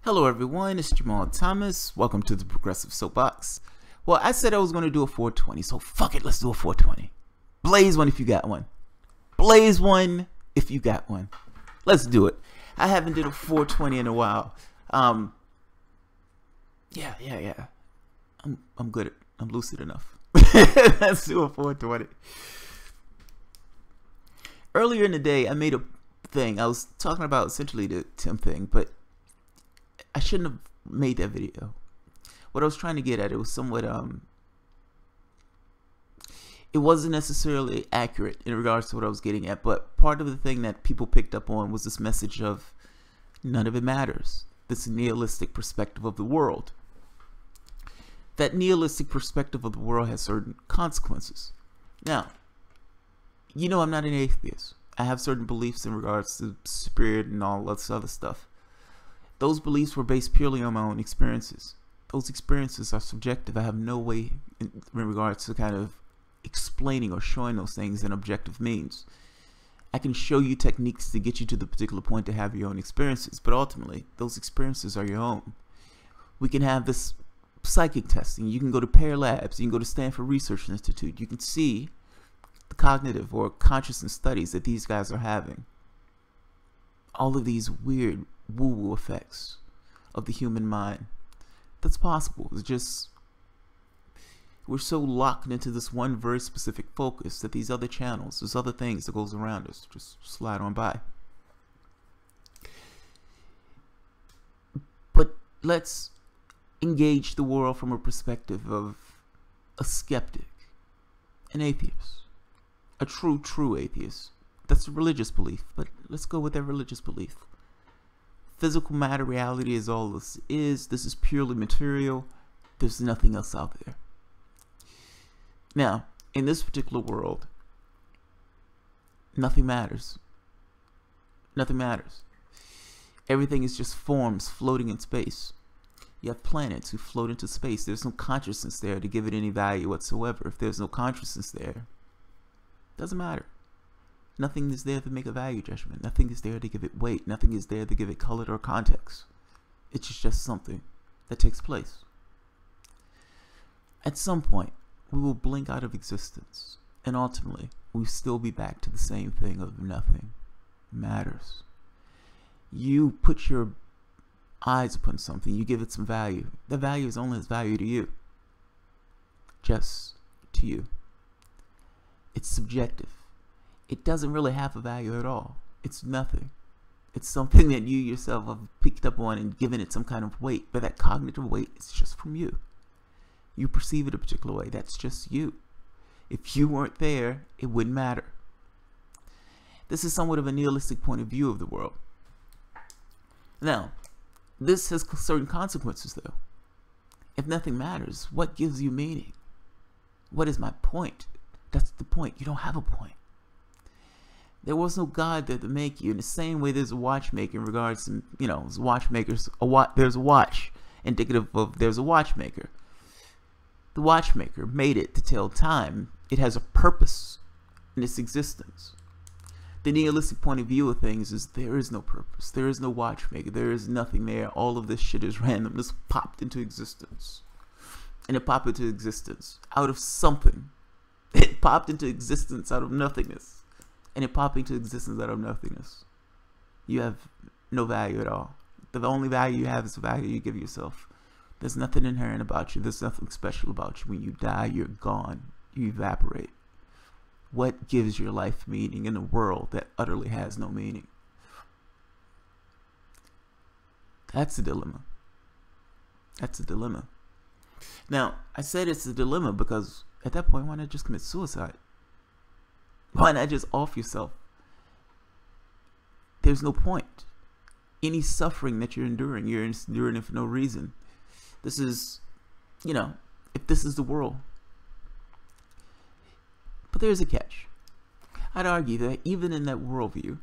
Hello everyone, it's Jamal Thomas. Welcome to the Progressive Soapbox. Well, I said I was going to do a 420, so fuck it, let's do a 420. Blaze one if you got one. Blaze one if you got one. Let's do it. I haven't did a 420 in a while. Yeah. I'm good. I'm lucid enough. Let's do a 420. Earlier in the day, I made a thing. I was talking about essentially the Tim thing, but I shouldn't have made that video. What I was trying to get at, it was somewhat it wasn't necessarily accurate in regards to what I was getting at, but part of the thing that people picked up on was this message of none of it matters. This nihilistic perspective of the world. That nihilistic perspective of the world has certain consequences. Now, you know I'm not an atheist. I have certain beliefs in regards to spirit and all this other stuff. Those beliefs were based purely on my own experiences. Those experiences are subjective. I have no way in regards to kind of explaining or showing those things in objective means. I can show you techniques to get you to the particular point to have your own experiences, but ultimately, those experiences are your own. We can have this psychic testing. You can go to Pear Labs. You can go to Stanford Research Institute. You can see the cognitive or consciousness studies that these guys are having. All of these weird woo-woo effects of the human mind. That's possible. It's just we're so locked into this one very specific focus that these other channels, there's other things that goes around us, just slide on by. But let's engage the world from a perspective of a skeptic, an atheist, a true atheist. That's a religious belief, but let's go with that religious belief. Physical matter reality is all this is. This is purely material. There's nothing else out there. Now, in this particular world, nothing matters. Nothing matters. Everything is just forms floating in space. You have planets who float into space. There's no consciousness there to give it any value whatsoever. If there's no consciousness there, it doesn't matter. Nothing is there to make a value judgment. Nothing is there to give it weight. Nothing is there to give it color or context. It's just something that takes place. At some point, we will blink out of existence, and ultimately, we'll still be back to the same thing of nothing matters. You put your eyes upon something, you give it some value. The value is only its value to you. Just to you. It's subjective. It doesn't really have a value at all. It's nothing. It's something that you yourself have picked up on and given it some kind of weight, but that cognitive weight is just from you. You perceive it a particular way. That's just you. If you weren't there, it wouldn't matter. This is somewhat of a nihilistic point of view of the world. Now, this has certain consequences, though. If nothing matters, what gives you meaning? What is my point? That's the point. You don't have a point. There was no God there to make you. In the same way, there's a watchmaker in regards to, watchmakers. There's a watch indicative of there's a watchmaker. The watchmaker made it to tell time. It has a purpose in its existence. The nihilistic point of view of things is there is no purpose. There is no watchmaker. There is nothing there. All of this shit is random. This popped into existence. And it popped into existence out of something. It popped into existence out of nothingness. And it popped into existence out of nothingness. You have no value at all. The only value you have is the value you give yourself. There's nothing inherent about you. There's nothing special about you. When you die, you're gone. You evaporate. What gives your life meaning in a world that utterly has no meaning? That's a dilemma. That's a dilemma. Now, I said it's a dilemma because at that point, why not just commit suicide? Why not just off yourself? There's no point. Any suffering that you're enduring it for no reason. This is, if this is the world. But there's a catch. I'd argue that even in that worldview,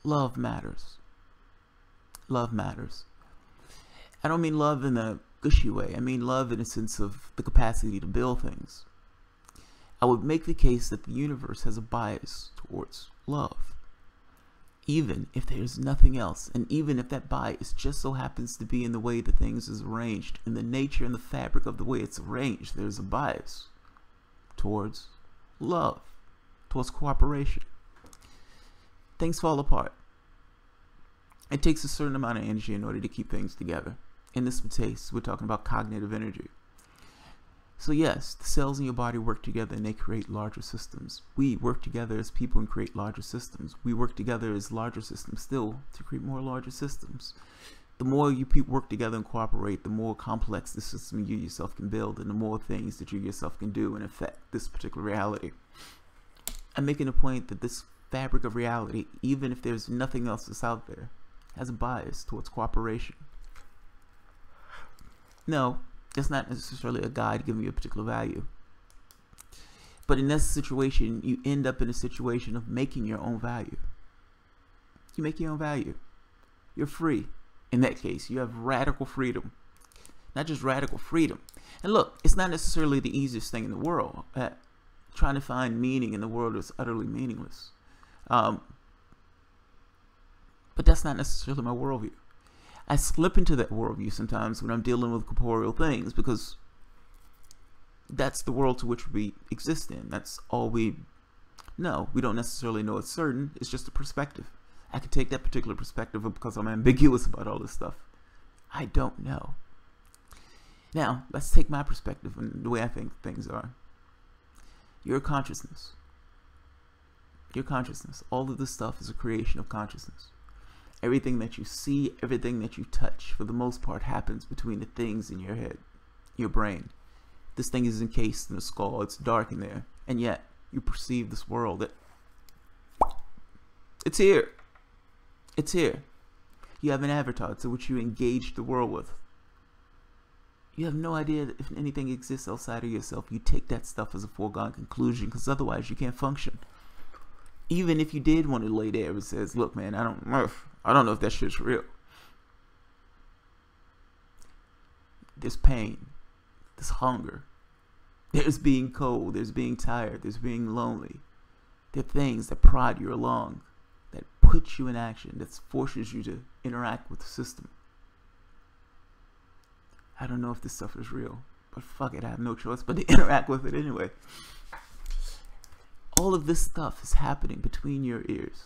love matters. Love matters. I don't mean love in a gushy way. I mean love in a sense of the capacity to build things. I would make the case that the universe has a bias towards love. even if there's nothing else, and even if that bias just so happens to be in the way the things is arranged, in the nature and the fabric of the way it's arranged, there's a bias towards love, towards cooperation. Things fall apart. It takes a certain amount of energy in order to keep things together. In this case, we're talking about cognitive energy. So yes, the cells in your body work together and they create larger systems. We work together as people and create larger systems. We work together as larger systems still to create more larger systems. The more you people work together and cooperate, the more complex the system you yourself can build, and the more things that you yourself can do and affect this particular reality. I'm making a point that this fabric of reality, even if there's nothing else that's out there, has a bias towards cooperation. No, it's not necessarily a guide giving you a particular value. But in this situation, you end up in a situation of making your own value. You make your own value. You're free. In that case, you have radical freedom. Not just radical freedom. And look, it's not necessarily the easiest thing in the world. Trying to find meaning in the world is utterly meaningless. But that's not necessarily my worldview. I slip into that worldview sometimes when I'm dealing with corporeal things, because that's the world to which we exist in. That's all we know. We don't necessarily know it's certain. It's just a perspective. I can take that particular perspective because I'm ambiguous about all this stuff. I don't know. Now, let's take my perspective and the way I think things are. Your consciousness. Your consciousness. All of this stuff is a creation of consciousness. Everything that you see, everything that you touch, for the most part, happens between the things in your head, your brain. This thing is encased in a skull. It's dark in there. And yet, you perceive this world. It's here. It's here. You have an avatar to which you engage the world with. You have no idea if anything exists outside of yourself. You take that stuff as a foregone conclusion, because otherwise you can't function. Even if you did want to lay there and says, look, man, I don't know if that shit's real. There's pain. There's hunger. There's being cold. There's being tired. There's being lonely. There are things that prod you along, that put you in action, that forces you to interact with the system. I don't know if this stuff is real, but fuck it, I have no choice but to interact with it anyway. All of this stuff is happening between your ears.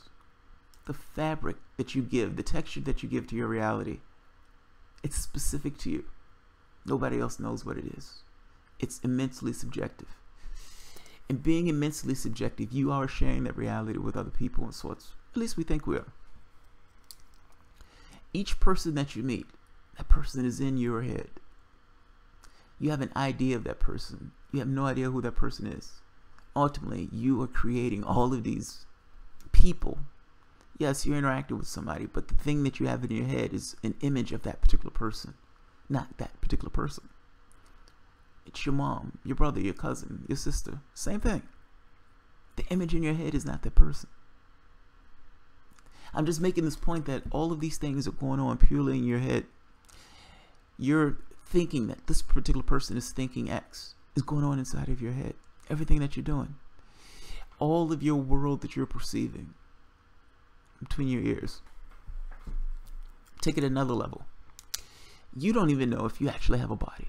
The fabric that you give, the texture that you give to your reality, it's specific to you. Nobody else knows what it is. It's immensely subjective. And being immensely subjective, you are sharing that reality with other people and sorts. At least we think we are. Each person that you meet, that person is in your head. You have an idea of that person. You have no idea who that person is. Ultimately, you are creating all of these people. Yes, you're interacting with somebody, but the thing that you have in your head is an image of that particular person, not that particular person. It's your mom, your brother, your cousin, your sister. Same thing. The image in your head is not that person. I'm just making this point that all of these things are going on purely in your head. You're thinking that this particular person is thinking X is going on inside of your head. Everything that you're doing. All of your world that you're perceiving between your ears. Take it another level. You don't even know if you actually have a body.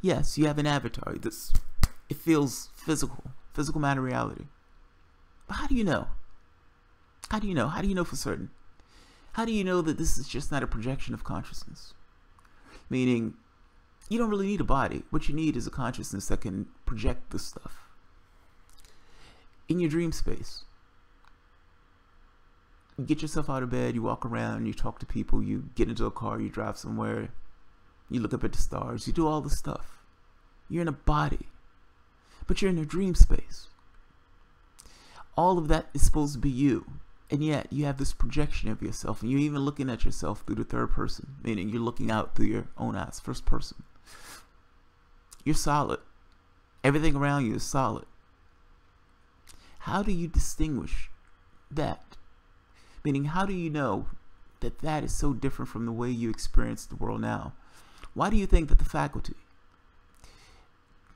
Yes, you have an avatar. It feels physical. Physical matter reality. But how do you know? How do you know? How do you know for certain? How do you know that this is just not a projection of consciousness? Meaning, you don't really need a body. What you need is a consciousness that can project this stuff. In your dream space, you get yourself out of bed, you walk around, you talk to people, you get into a car, you drive somewhere, you look up at the stars, you do all this stuff. You're in a body, but you're in a dream space. All of that is supposed to be you. And yet, you have this projection of yourself, and you're even looking at yourself through the third person, meaning you're looking out through your own eyes, first person. You're solid. Everything around you is solid. How do you distinguish that? Meaning, how do you know that that is so different from the way you experience the world now? Why do you think that the faculty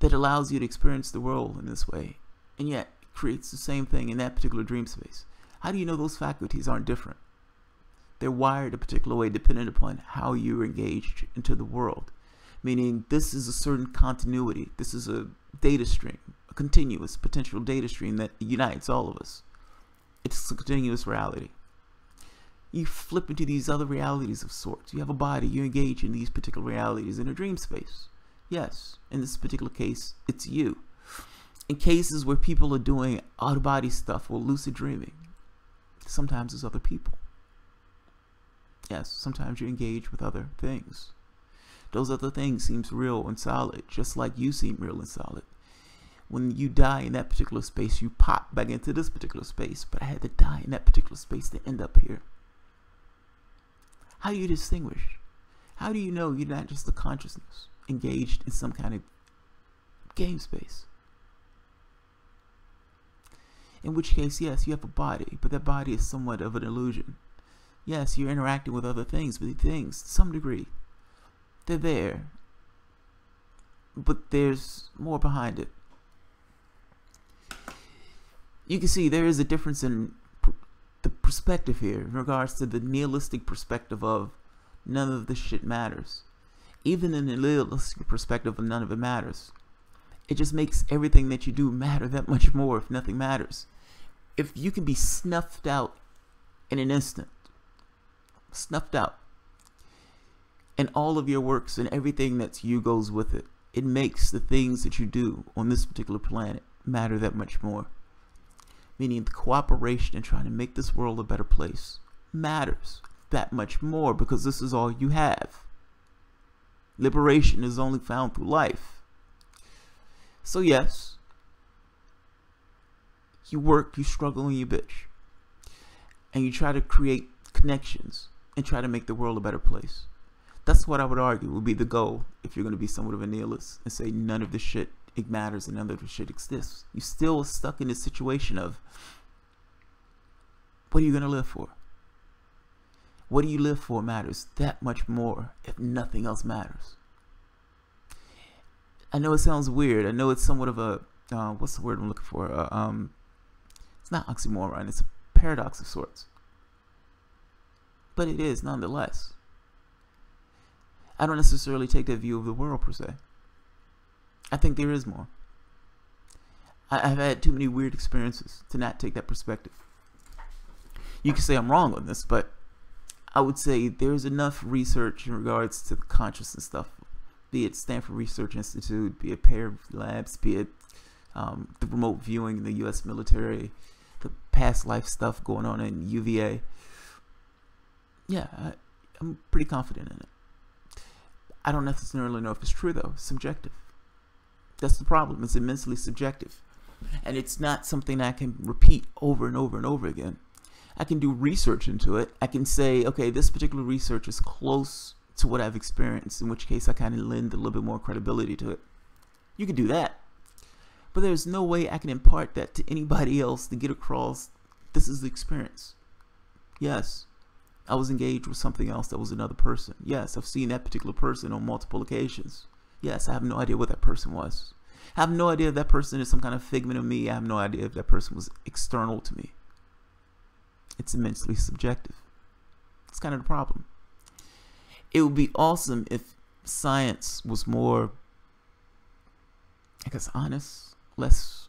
that allows you to experience the world in this way, and yet creates the same thing in that particular dream space? How do you know those faculties aren't different? They're wired a particular way depending upon how you're engaged into the world. Meaning this is a certain continuity. This is a data stream, a continuous potential data stream that unites all of us. It's a continuous reality. You flip into these other realities of sorts. You have a body, you engage in these particular realities in a dream space. Yes, in this particular case, it's you. In cases where people are doing out-of-body stuff or lucid dreaming, sometimes it's other people. Yes, sometimes you engage with other things. Those other things seems real and solid, just like you seem real and solid. When you die in that particular space, you pop back into this particular space, but I had to die in that particular space to end up here. How do you distinguish? How do you know you're not just a consciousness engaged in some kind of game space? In which case, yes, you have a body, but that body is somewhat of an illusion. Yes, you're interacting with other things, but things, to some degree, they're there, but there's more behind it. You can see there is a difference in the perspective here in regards to the nihilistic perspective of none of this shit matters. Even in the nihilistic perspective of none of it matters, it just makes everything that you do matter that much more if nothing matters. If you can be snuffed out in an instant, snuffed out, and all of your works and everything that's you goes with it, it makes the things that you do on this particular planet matter that much more. Meaning the cooperation in trying to make this world a better place matters that much more because this is all you have. Liberation is only found through life. So yes, you work, you struggle, and you bitch. And you try to create connections and try to make the world a better place. That's what I would argue would be the goal if you're going to be somewhat of a nihilist and say none of this shit it matters and none of this shit exists. You still stuck in this situation of what are you going to live for? What do you live for matters that much more if nothing else matters. I know it sounds weird. I know it's somewhat of a what's the word I'm looking for? It's not oxymoron. It's a paradox of sorts. But it is nonetheless. I don't necessarily take that view of the world per se. I think there is more. I've had too many weird experiences to not take that perspective. You can say I'm wrong on this, but I would say there's enough research in regards to the consciousness stuff, be it Stanford Research Institute, be it Pear Labs, be it the remote viewing in the U.S. military, the past life stuff going on in UVA. Yeah, I'm pretty confident in it. I don't necessarily know if it's true though. It's subjective. That's the problem. It's immensely subjective. And it's not something I can repeat over and over and over again. I can do research into it. I can say, okay, this particular research is close to what I've experienced, in which case I kind of lend a little bit more credibility to it. You can do that. But there's no way I can impart that to anybody else to get across this is the experience. Yes, I was engaged with something else that was another person. Yes, I've seen that particular person on multiple occasions. Yes, I have no idea what that person was. I have no idea if that person is some kind of figment of me. I have no idea if that person was external to me. It's immensely subjective. It's kind of the problem. It would be awesome if science was more, I guess, honest, less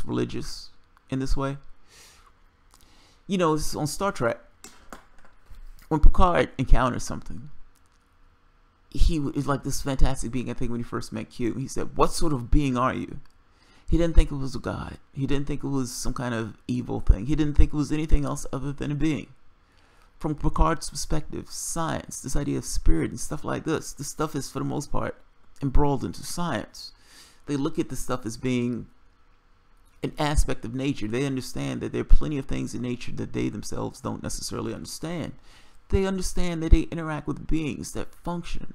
religious in this way. You know, it's on Star Trek, when Picard encounters something, he is like this fantastic being. I think when he first met Q, he said, "What sort of being are you?" He didn't think it was a god. He didn't think it was some kind of evil thing. He didn't think it was anything else other than a being. From Picard's perspective, science, this idea of spirit and stuff like this stuff is for the most part embroiled into science. They look at this stuff as being an aspect of nature. They understand that there are plenty of things in nature that they themselves don't necessarily understand. They understand that they interact with beings that function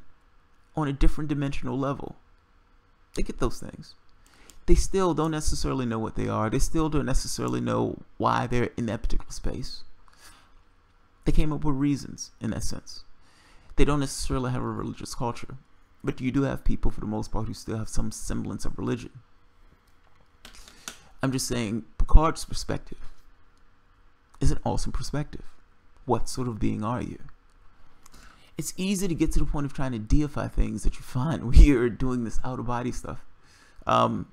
on a different dimensional level. They get those things. They still don't necessarily know what they are. They still don't necessarily know why they're in that particular space. They came up with reasons in that sense. They don't necessarily have a religious culture, but you do have people for the most part who still have some semblance of religion. I'm just saying Descartes' perspective is an awesome perspective. What sort of being are you? It's easy to get to the point of trying to deify things that you find when you're doing this out-of-body stuff. Don't.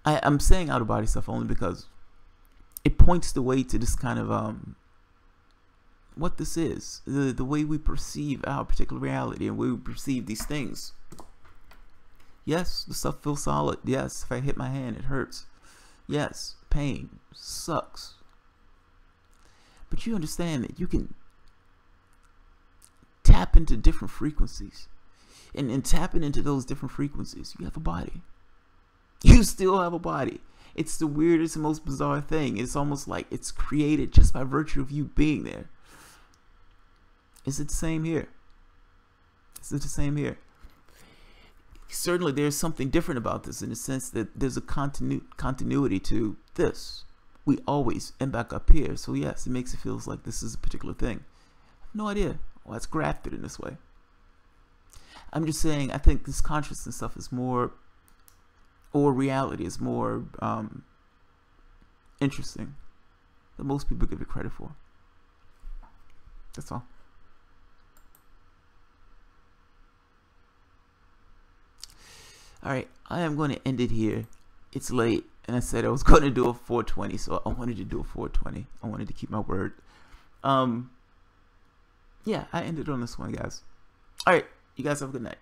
I'm saying out-of-body stuff only because it points the way to this kind of what this is, the way we perceive our particular reality and the way we perceive these things. Yes, the stuff feels solid. Yes, if I hit my hand, it hurts. Yes, pain sucks. But you understand that you can tap into different frequencies. And in tapping into those different frequencies, you have a body. You still have a body. It's the weirdest and most bizarre thing. It's almost like it's created just by virtue of you being there. Is it the same here? Is it the same here? Certainly there's something different about this in the sense that there's a continuity to this. We always end back up here. So yes, it makes it feel like this is a particular thing. I have no idea why it's grafted in this way. I'm just saying I think this consciousness stuff is more, or reality is more interesting than most people give it credit for. That's all. Alright, I am going to end it here. It's late, and I said I was going to do a 420, so I wanted to do a 420. I wanted to keep my word. Yeah, I ended on this one, guys. Alright, you guys have a good night.